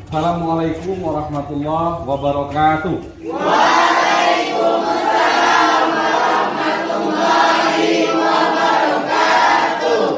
Assalamualaikum warahmatullahi wabarakatuh. Waalaikumsalam warahmatullahi wabarakatuh.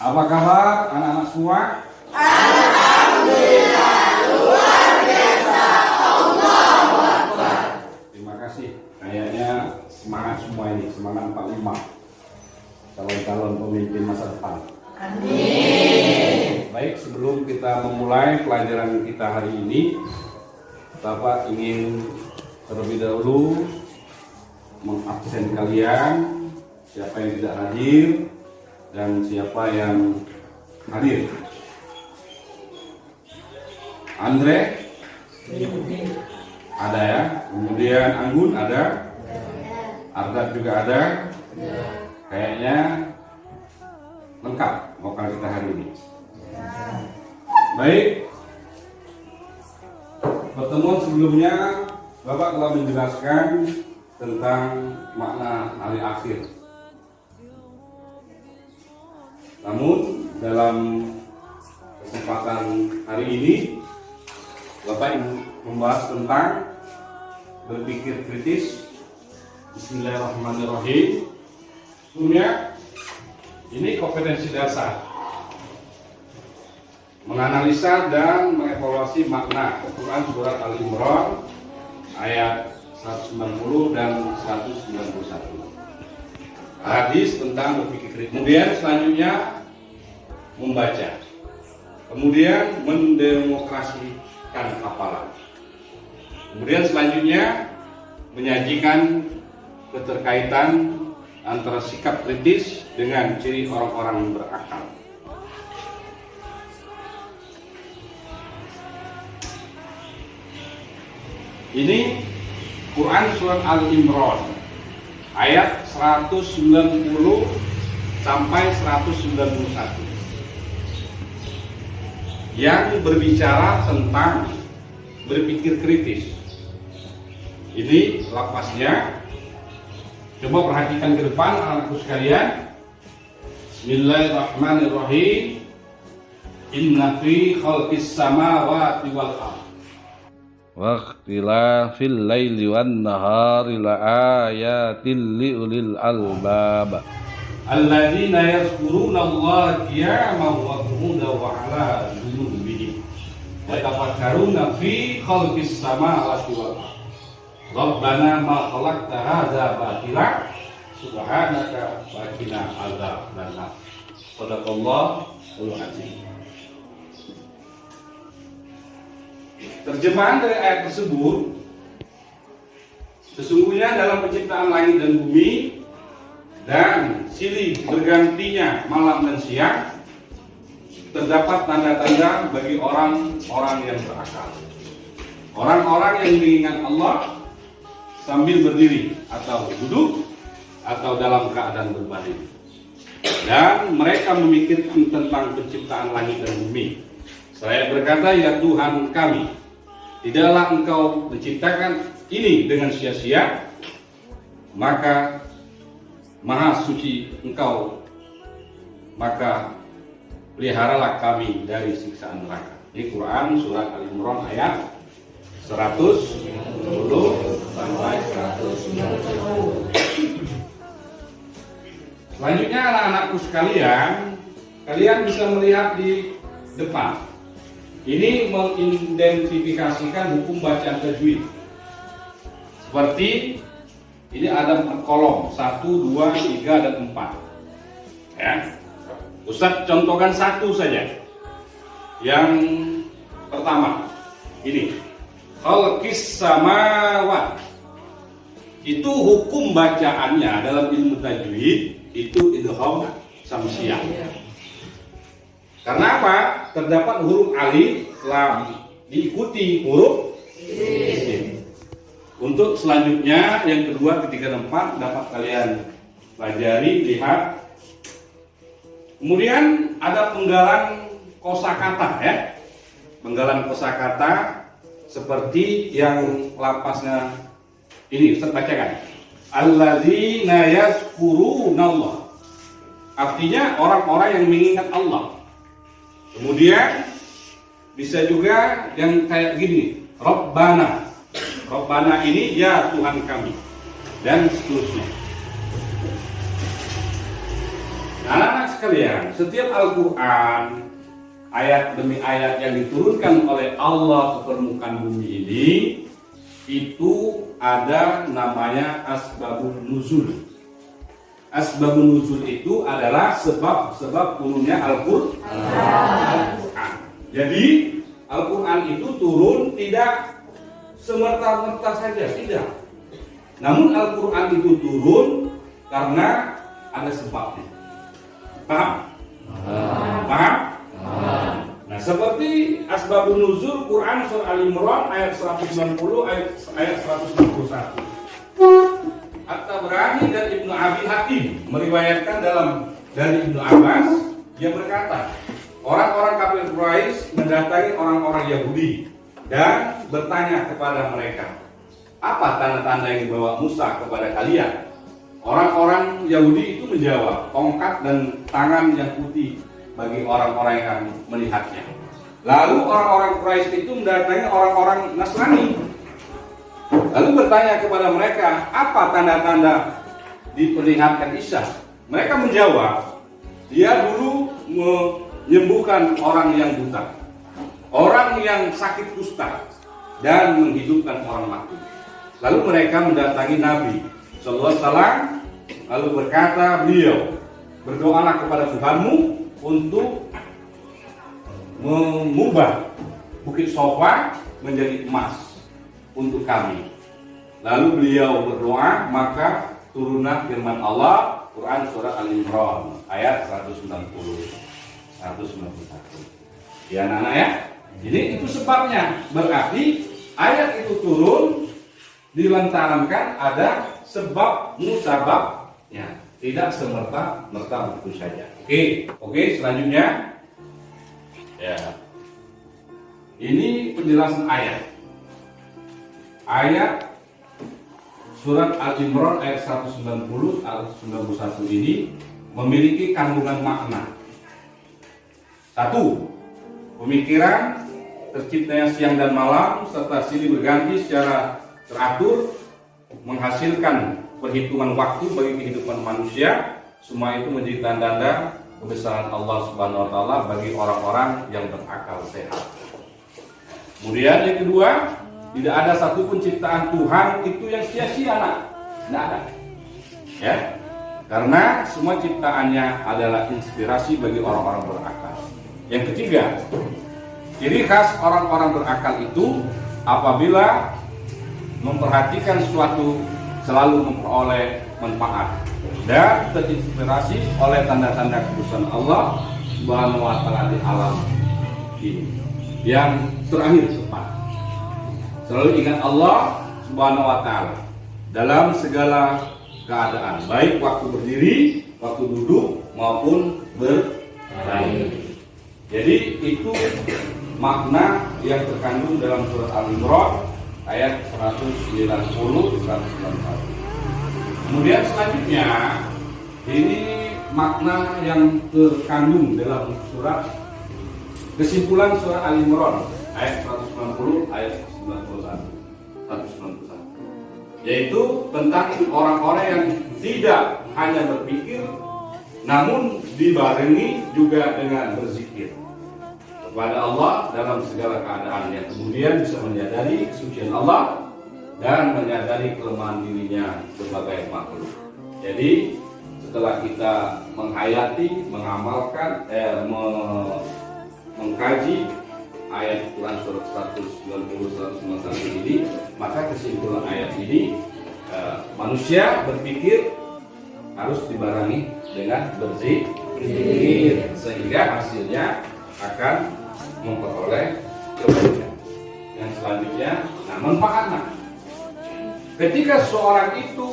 Apa kabar anak-anak semua? Alhamdulillah, luar biasa. Allahu Akbar. Terima kasih. Kayaknya semangat semua ini, semangat 45. Calon-calon pemimpin masa depan. Amin. Baik, sebelum kita memulai pelajaran kita hari ini, Bapak ingin terlebih dahulu mengabsen kalian, siapa yang tidak hadir dan siapa yang hadir. Andre ada ya, kemudian Anggun ada, Ardat juga ada, kayaknya lengkap vokal kita hari ini. Baik, pertemuan sebelumnya Bapak telah menjelaskan tentang makna hari akhir. Namun dalam kesempatan hari ini Bapak ingin membahas tentang berpikir kritis. Bismillahirrahmanirrahim. Sebelumnya, ini kompetensi dasar menganalisa dan mengevaluasi makna Quran surat Al-Imran ayat 190 dan 191. Hadis tentang berpikir kritis. Kemudian selanjutnya membaca. Kemudian mendemokrasikan hafalan. Kemudian selanjutnya menyajikan keterkaitan antara sikap kritis dengan ciri orang-orang berakal. Ini Quran surat Al-Imran ayat 190 sampai 191 yang berbicara tentang berpikir kritis. Ini lapasnya. Coba perhatikan ke depan anak-anakku sekalian. Bismillahirrahmanirrahim. Inna fi khalqis samawati wal ardh wa ikhtilafil laili wan nahari la ayatin liulil albab alladzina yazkuruna Allaha qiyaman wa qu'udan wa 'ala junubihim wa yatafakkaruna fi khalqis samawati wal ardh Rabbana ma khalaqta hadza batila subhanaka wa qina adzaban nar. Shadaqallahul azim. Terjemahan dari ayat tersebut, sesungguhnya dalam penciptaan langit dan bumi dan silih bergantinya malam dan siang terdapat tanda-tanda bagi orang-orang yang berakal. Orang-orang yang mengingat Allah sambil berdiri atau duduk atau dalam keadaan berbaring. Dan mereka memikirkan tentang penciptaan langit dan bumi. Saya berkata, ya Tuhan kami, tidaklah Engkau menciptakan ini dengan sia-sia, maka maha suci Engkau, maka peliharalah kami dari siksaan neraka. Ini Quran surat Al-Imran ayat 190 sampai 190. Selanjutnya anak-anakku sekalian, kalian bisa melihat di depan. Ini mengidentifikasikan hukum bacaan tajwid. Seperti ini ada 4 kolom, 1, 2, 3, dan 4. Ya. Ustadz contohkan satu saja. Yang pertama, ini khalqis samawat. Itu hukum bacaannya dalam ilmu tajwid itu idgham samsiah. Karena apa? Terdapat huruf alif lam diikuti huruf sin. Untuk selanjutnya yang kedua, ketiga, dan empat dapat kalian pelajari, lihat. Kemudian ada penggalan kosakata ya. Penggalan kosakata seperti yang lapasnya ini, Ustaz bacakan. Alladzina yazkurunallah. Artinya orang-orang yang mengingat Allah. Kemudian bisa juga yang kayak gini, Rabbana. Rabbana ini ya Tuhan kami, dan seterusnya. Anak-anak sekalian, setiap Al-Quran, ayat demi ayat yang diturunkan oleh Allah ke permukaan bumi ini, itu ada namanya asbabun nuzul. Asbabun nuzul itu adalah sebab-sebab turunnya Al-Quran. Jadi Al-Quran itu turun tidak semerta-merta saja, tidak. Namun Al-Quran itu turun karena ada sebabnya. Paham? Paham? Nah, seperti asbabun nuzul Quran surah Al-Imran ayat 190 ayat 161. At-Tabrani dan Ibnu Abi Hatim meriwayatkan dari Ibnu Abbas, yang berkata, orang-orang kafir Quraisy mendatangi orang-orang Yahudi dan bertanya kepada mereka, apa tanda-tanda yang dibawa Musa kepada kalian? Orang-orang Yahudi itu menjawab, tongkat dan tangan yang putih bagi orang-orang yang melihatnya. Lalu orang-orang Quraisy itu mendatangi orang-orang Nasrani, lalu bertanya kepada mereka, apa tanda-tanda diperlihatkan Isa? Mereka menjawab, dia dulu menyembuhkan orang yang buta, orang yang sakit kusta, dan menghidupkan orang mati. Lalu mereka mendatangi Nabi Sallallahu Alaihi Wasallam, lalu berkata beliau, berdoalah kepada Tuhanmu untuk mengubah Bukit Sofa menjadi emas untuk kami. Lalu beliau berdoa, maka turunlah firman Allah, Quran surah Al-Imran ayat 191. Ya anak-anak ya. Jadi itu sebabnya. Berarti ayat itu turun dilantarankan ada sebab musababnya, tidak semerta-merta begitu saja. Oke, selanjutnya ya. Ini penjelasan ayat surat Al-Imran ayat 190 191 ini memiliki kandungan makna. Satu, pemikiran terciptanya siang dan malam serta silih berganti secara teratur menghasilkan perhitungan waktu bagi kehidupan manusia. Semua itu menjadi tanda-tanda kebesaran Allah Subhanahu wa taala bagi orang-orang yang berakal sehat. Kemudian yang kedua, tidak ada satupun ciptaan Tuhan itu yang sia-sia, tidak ada. Ya, karena semua ciptaannya adalah inspirasi bagi orang-orang berakal. Yang ketiga, ciri khas orang-orang berakal itu apabila memperhatikan sesuatu selalu memperoleh manfaat dan terinspirasi oleh tanda-tanda kebesaran Allah Subhanahu wa taala di alam ini. Yang terakhir tepat, selalu ingat Allah Subhanahu wa taala dalam segala keadaan, baik waktu berdiri, waktu duduk maupun berbaring. Jadi itu makna yang terkandung dalam surat Al-Imran ayat 190 191. Kemudian selanjutnya ini makna yang terkandung dalam surat kesimpulan surat Al-Imran ayat 190 ayat 191, yaitu tentang orang-orang yang tidak hanya berpikir namun dibarengi juga dengan berzikir kepada Allah dalam segala keadaan, yang kemudian bisa menyadari kesucian Allah dan menyadari kelemahan dirinya sebagai makhluk. Jadi setelah kita menghayati, mengamalkan, mengkaji ayat Quran surat 190-191 ini, maka kesimpulan ayat ini manusia berpikir harus dibarengi dengan berzikir sehingga hasilnya akan memperoleh kebaikan. Yang selanjutnya, manfaatnya. Ketika seorang itu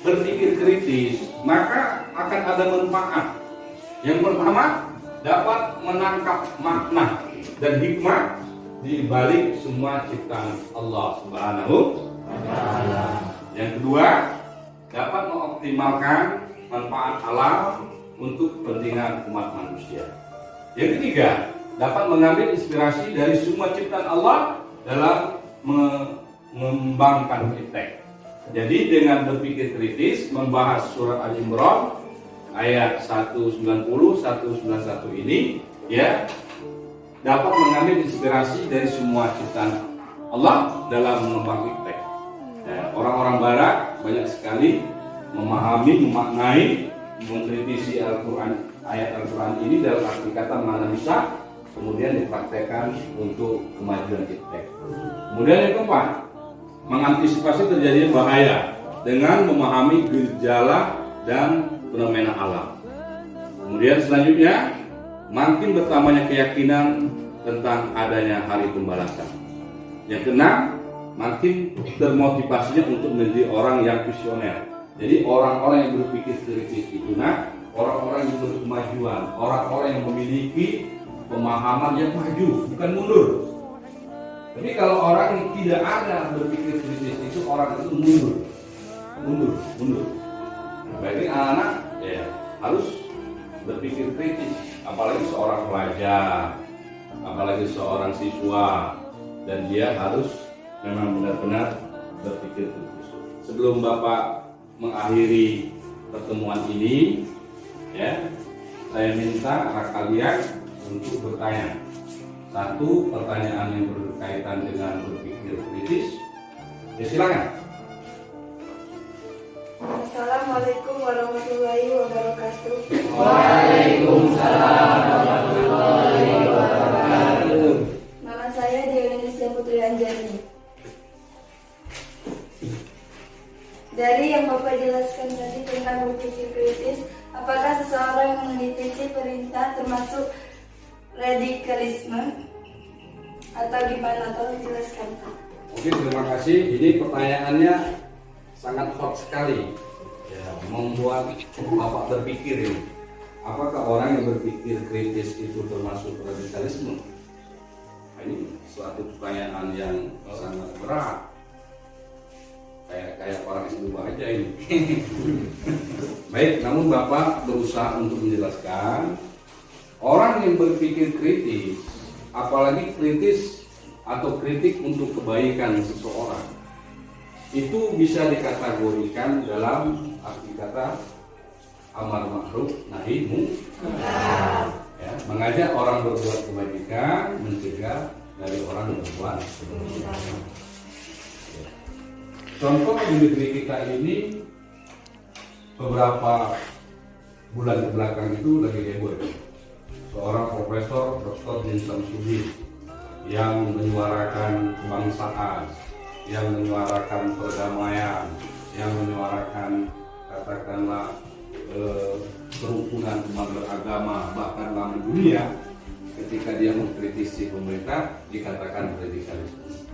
berpikir kritis, maka akan ada manfaat. Yang pertama, dapat menangkap makna dan hikmah di balik semua ciptaan Allah Subhanahu wa taala. Yang kedua, dapat mengoptimalkan manfaat alam untuk kepentingan umat manusia. Yang ketiga, dapat mengambil inspirasi dari semua ciptaan Allah dalam mengembangkan iptek. Jadi dengan berpikir kritis membahas surat Al-Imran ayat 190 191 ini ya dapat mengambil inspirasi dari semua ciptaan Allah dalam mengembangkan iptek. Orang-orang barat banyak sekali memahami, memaknai, mengkritisi Al-Quran, ayat Al-Quran ini dalam arti kata mana bisa, kemudian dipraktekkan untuk kemajuan iptek. Kemudian yang keempat, mengantisipasi terjadinya bahaya dengan memahami gejala dan fenomena alam. Kemudian selanjutnya, makin bertambahnya keyakinan tentang adanya hari pembalasan. Yang keenam, makin termotivasinya untuk menjadi orang yang visioner. Jadi orang-orang yang berpikir kritis itu orang-orang yang berkemajuan, orang-orang yang memiliki pemahaman yang maju, bukan mundur. Tapi kalau orang yang tidak ada berpikir kritis itu orang itu mundur. Berarti anak-anak ya harus berpikir kritis, apalagi seorang pelajar, apalagi seorang siswa, dan dia harus memang benar-benar berpikir kritis. Sebelum Bapak mengakhiri pertemuan ini, ya, saya minta anak kalian untuk bertanya. Satu pertanyaan yang berkaitan dengan berpikir kritis. Ya silakan. Assalamualaikum warahmatullahi wabarakatuh. Waalaikumsalam warahmatullahi wabarakatuh. Nama saya Indonesia Putri Anjani. Dari yang Bapak jelaskan tadi tentang berpikir kritis, apakah seseorang yang mengkritisi perintah termasuk radikalisme atau gimana? Tolong jelaskan, Pak. Oke, terima kasih. Ini pertanyaannya sangat hot sekali, ya, membuat Bapak berpikir ini. Apakah orang yang berpikir kritis itu termasuk radikalisme? Nah, ini suatu pertanyaan yang sangat berat. Kayak orang S2 aja ini. Baik, namun Bapak berusaha untuk menjelaskan orang yang berpikir kritis, apalagi kritis atau kritik untuk kebaikan seseorang, itu bisa dikategorikan dalam arti kata amar ma'ruf nahi munkar. Ya, mengajak orang berbuat kebaikan, mencegah dari orang berbuat kebaikan. Contoh di negeri kita ini beberapa bulan kebelakang itu lagi heboh. Seorang Profesor Dr. Din Samsudin yang menyuarakan kebangsaan, yang menyuarakan perdamaian, yang menyuarakan katakanlah kerukunan umat beragama bahkan dalam dunia, ketika dia mengkritisi pemerintah dikatakan radikalisme.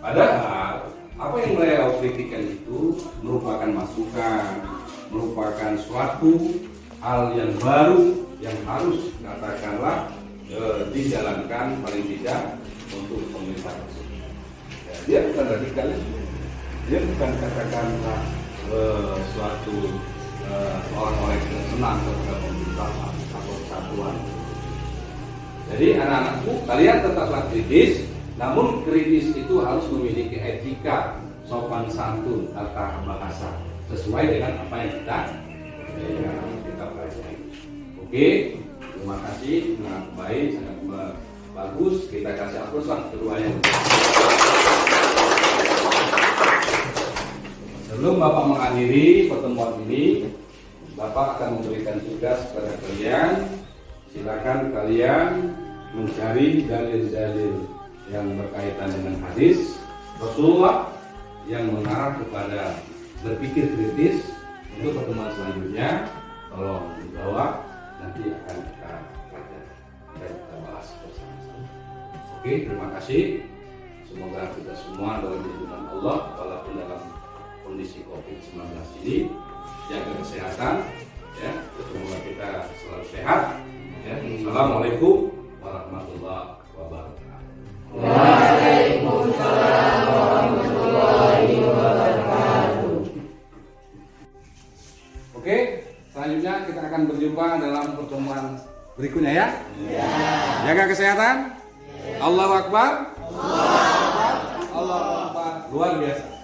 Padahal apa yang beliau kritikan itu merupakan masukan, merupakan suatu hal yang baru yang harus katakanlah dijalankan paling tidak untuk pemerintah tersebut. Ya, dia bukan radikalisme, dia bukan katakanlah suatu orang-orang yang senang terhadap pemerintah atau kesatuan. Jadi anak-anakku, kalian tetaplah kritis. Namun kritis itu harus memiliki etika, sopan santun, tata bahasa sesuai dengan apa yang kita pelajari. Oke, terima kasih, sangat baik, sangat bagus. Kita kasih aplaus lah keduanya. Sebelum Bapak mengakhiri pertemuan ini, Bapak akan memberikan tugas kepada kalian. Silakan kalian mencari dalil-dalil yang berkaitan dengan hadis Rasulullah yang mengarah kepada berpikir kritis. Untuk pertemuan selanjutnya tolong dibawa, nanti akan kita pelajari dan kita bahas bersama-sama. Oke, terima kasih. Semoga kita semua dalam lindungan Allah walaupun dalam kondisi COVID-19 ini, jaga kesehatan ya, semoga kita selalu sehat ya. Assalamualaikum warahmatullahi wabarakatuh. Waalaikumsalam warahmatullahi wabarakatuh. Oke, selanjutnya kita akan berjumpa dalam pertemuan berikutnya ya. Jaga kesehatan. Allahu Akbar. Allahu Akbar. Luar biasa.